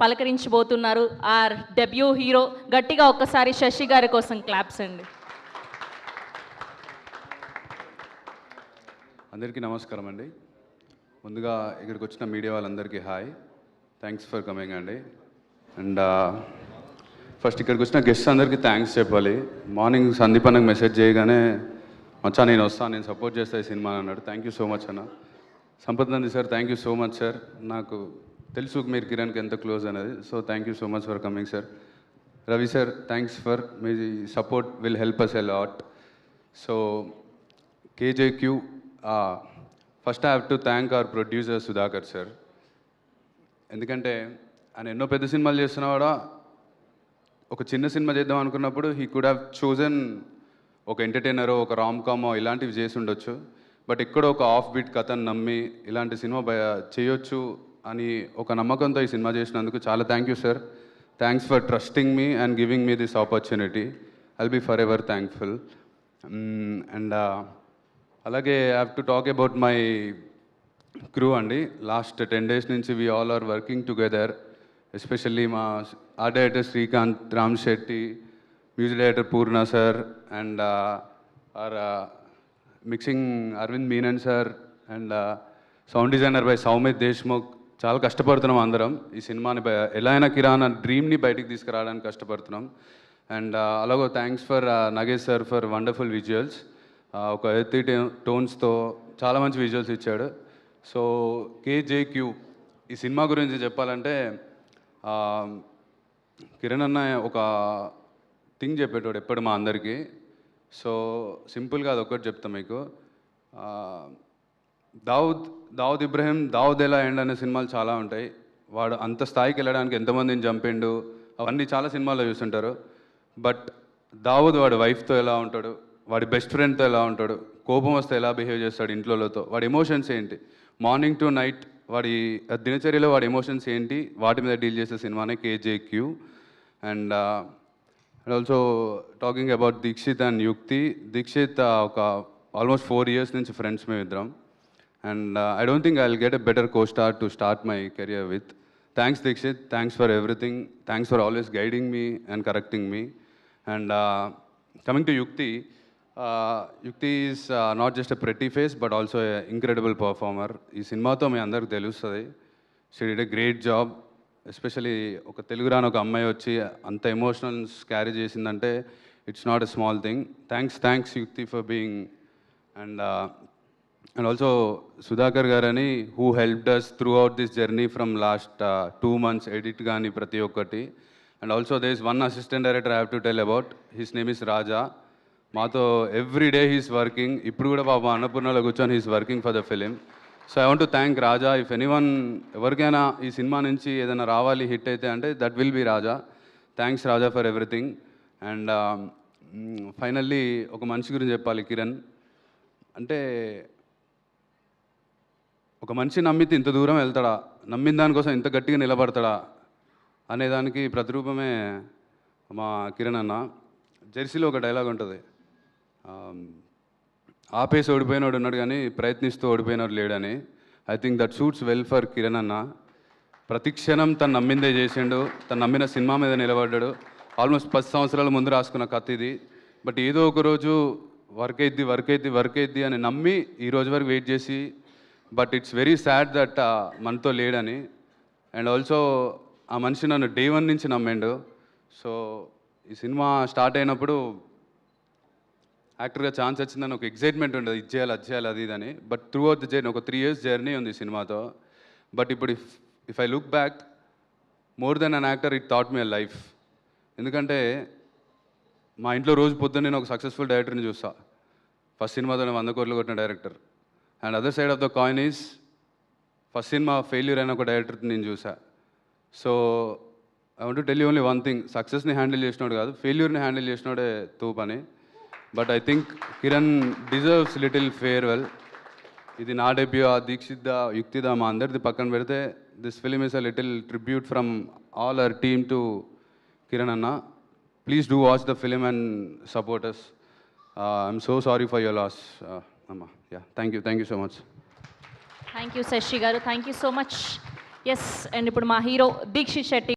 పలకరించబోతున్నారు are debut hero. గట్టిగా ఒక్కసారి శశి గారి కోసం క్లాప్స్ అండి. అందరికీ నమస్కారం అండి. ముందుగా ఇక్కడికి వచ్చిన మీడియా వాళ్ళందరికీ హాయ్, థ్యాంక్స్ ఫర్ కమింగ్ అండి. అండ్ ఫస్ట్ ఇక్కడికి వచ్చిన గెస్ట్ అందరికీ థ్యాంక్స్ చెప్పాలి. మార్నింగ్ సందీప్ అన్నకు మెసేజ్ చేయగానే మచ్చా నేను వస్తాను, నేను సపోర్ట్ చేస్తా ఈ సినిమా అన్నాడు. థ్యాంక్ యూ సో మచ్ అన్న. Sampath Nandi sir thank you so much sir. నాకు తెలుసు మీరు కిరణ్కి ఎంత క్లోజ్ అనేది, so thank you so much for coming sir. Ravi sir thanks for మీ support, will help us a lot. So K J Q, first I have to thank our producer Sudhakar sir. ఎందుకంటే ఆయన ఎన్నో పెద్ద సినిమాలు చేస్తున్నా ఒక చిన్న సినిమా చేద్దాం అనుకున్నప్పుడు హీ కుడ్ హ్యావ్ చోజన్ ఒక ఎంటర్టైనరో ఒక రామ్ కామో ఇలాంటివి చేసి ఉండొచ్చు. బట్ ఎక్కడో ఒక ఆఫ్ బీట్ కథను నమ్మి ఇలాంటి సినిమా చేయొచ్చు అని ఒక నమ్మకంతో ఈ సినిమా చేసినందుకు చాలా thank you sir. Thanks for trusting me and giving me this opportunity. I'll be forever thankful. And అలాగే I have to talk about my crew అండి. లాస్ట్ 10 days నుంచి we all are working together. Especially మా art director Srikanth Ram Shetty, music director Purna sir, and our mixing Aravind Menon sir, and sound designer by Saumith Deshmukh. చాలా కష్టపడుతున్నాం అందరం ఈ సినిమాని ఎలా అయినా కిరాణా డ్రీమ్ని బయటికి తీసుకురావడానికి కష్టపడుతున్నాం. అండ్ అలాగో thanks for Nagesh sir for wonderful visuals. ఒక ఎర్తీ టోన్స్తో చాలా మంచి విజువల్స్ ఇచ్చాడు. సో కేజేక్యూ ఈ సినిమా గురించి చెప్పాలంటే కిరణ్ అన్న ఒక థింగ్ చెప్పేటోడు ఎప్పుడు మా అందరికీ. సో సింపుల్గా అదొక్కటి చెప్తా మీకు. దావుద్ ఇబ్రహీం, దావుద్ ఎలా ఎండ్ అనే సినిమాలు చాలా ఉంటాయి. వాడు అంత స్థాయికి వెళ్ళడానికి ఎంతమందిని చంపిండు అవన్నీ చాలా సినిమాల్లో చూస్తుంటారు. బట్ దావుద్ వాడి వైఫ్తో ఎలా ఉంటాడు, వాడి బెస్ట్ ఫ్రెండ్తో ఎలా ఉంటాడు, కోపం వస్తే ఎలా బిహేవ్ చేస్తాడు ఇంట్లోతో, వాడి ఎమోషన్స్ ఏంటి, మార్నింగ్ టు నైట్ వాడి దినచర్యలో వాడి ఎమోషన్స్ ఏంటి, వాటి మీద డీల్ చేసే సినిమానే K J Q. And also talking about Dikshith and Yukthi. Dikshith ఒక ఆల్మోస్ట్ 4 years నుంచి ఫ్రెండ్స్ మేము ఇద్దరం. And I don't think I will get a better co-star to start my career with. Thanks Dikshit, thanks for everything, thanks for always guiding me and correcting me. And coming to Yukti, Yukti is not just a pretty face but also a incredible performer. ఈ సినిమాతో మీ అందరికి తెలుస్తుంది. She did a great job. Especially ఒక తెలుగు రాని ఒక అమ్మాయి వచ్చి అంత ఎమోషనల్స్ క్యారీ చేసిందంటే it's not a small thing. Thanks Yukthi for being. And also Sudhakar గారని who helped us throughout this journey from last 2 months, edit కానీ ప్రతి ఒక్కటి. And also there is one assistant director I have to tell about. His name is Raja. మాతో every day he's working. ఇప్పుడు కూడా బాబా అన్నపూర్ణలో కూర్చొని he's working for the film. So I want to thank Raja. If anyone ఎవరికైనా ఈ cinema నుంచి ఏదైనా రావాలి hit అయితే అంటే that will be Raja. Thanks Raja for everything. And finally ఒక మనిషి గురించి చెప్పాలి. కిరణ్ అంటే ఒక మనిషి నమ్మితే ఇంత దూరం వెళ్తాడా, నమ్మిన దానికోసం ఇంత గట్టిగా నిలబడతాడా అనేదానికి ప్రతిరూపమే మా కిరణ్ అన్న. జెర్సీలో ఒక డైలాగ్ ఉంటుంది, ఆపేసి ఓడిపోయినోడు ఉన్నాడు కానీ ప్రయత్నిస్తూ ఓడిపోయినోడు లేడని. I think that suits well for Kiran అన్న. ప్రతి క్షణం తను నమ్మిందే చేసిండు, తను నమ్మిన సినిమా మీద నిలబడ్డాడు. ఆల్మోస్ట్ 10 సంవత్సరాల ముందు రాసుకున్న కథ ఇది. బట్ ఏదో ఒక రోజు వర్క్ అయిద్ది అని నమ్మి ఈ రోజు వరకు వెయిట్ చేసి, but it's very sad that మనతో లేడని. అండ్ ఆల్సో ఆ మనిషి నన్ను డే 1 నుంచి నమ్మిండు. సో ఈ సినిమా స్టార్ట్ అయినప్పుడు యాక్టర్గా ఛాన్స్ వచ్చిందని ఒక ఎగ్జైట్మెంట్ ఉండదు, ఇది చేయాలి అది ఇదని. But through out the journey ఒక 3 years జర్నీ ఉంది ఈ సినిమాతో. బట్ ఇప్పుడు if I look back, more than an actor it thought me a life. ఎందుకంటే మా ఇంట్లో రోజు పొద్దున్న నేను ఒక సక్సెస్ఫుల్ డైరెక్టర్ని చూస్తా. ఫస్ట్ సినిమాతోనే 100 crores కొట్టిన డైరెక్టర్. And other side of the coin is first cinema failure అయిన ఒక డైరెక్టర్ నేను చూసా. So I want to tell you only one thing, సక్సెస్ని హ్యాండిల్ చేసినాడు కాదు, ఫెయిల్యూర్ని హ్యాండిల్ చేసినాడే తూపని. But I think Kiran deserves little farewell. ఇది నా డెబ్యూ, ఆ దీక్షిత్ యుక్తిదా మా అందరిది పక్కన పెడితే this film is a little tribute from all our team to Kiran అన్న. Please do watch the film and support us. I'm so sorry for your loss అమ్మా. Yeah, thank you so much. Thank you Sashi గారు, thank you so much. Yes and ఇప్పుడు మా hero Dixit Shetty